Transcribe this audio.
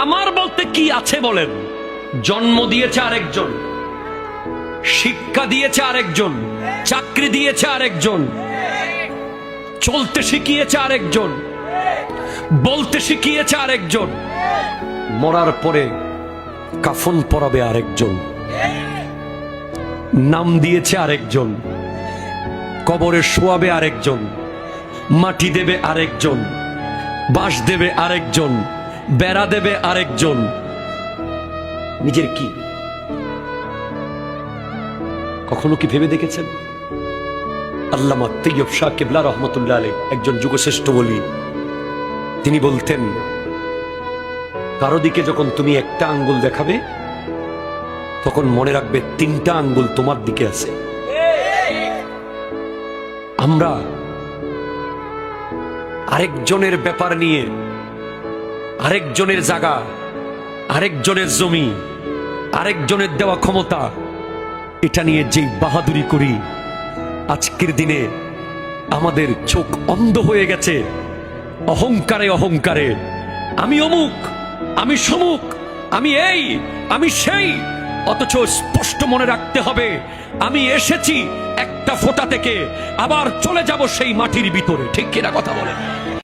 আমার বলতে কি আছে বলেন? জন্ম দিয়েছে আরেকজন, শিক্ষা দিয়েছে আরেকজন, চাকরি দিয়েছে আরেকজন, চলতে শিখিয়েছে আরেকজন, বলতে শিখিয়েছে আরেকজন, মরার পরে কাফন পরাবে আরেকজন, নাম দিয়েছে আরেকজন, কবরে শোয়াবে আরেকজন, মাটি দেবে আরেকজন, বাঁশ দেবে আরেকজন, বেড়া দেবে আরেকজন। নিজের কি কখনো কি ভেবে দেখেছেন? আল্লামা তৈয়ব শাহ কিবলা রহমতুল্লাহ আলাইহ একজন যুগশ্রেষ্ঠ বলি, তিনি বলতেন, কারো দিকে যখন তুমি একটা আঙ্গুল দেখাবে তখন মনে রাখবে তিনটা আঙ্গুল তোমার দিকে আছে। আমরা আরেকজনের ব্যাপার নিয়ে, আরেকজনের জায়গা, আরেকজনের জমি, আরেকজনের দেওয়া ক্ষমতা, এটা নিয়ে যেই বাহাদুরি করি, আজকের দিনে আমাদের চোখ অন্ধ হয়ে গেছে অহংকারে অহংকারে। আমি অমুক, আমি সমুক, আমি এই, আমি সেই। অথচ স্পষ্ট মনে রাখতে হবে, আমি এসেছি একটা ফোঁটা থেকে, আবার চলে যাব সেই মাটির ভিতরে। ঠিক কিনা কথা বলেন?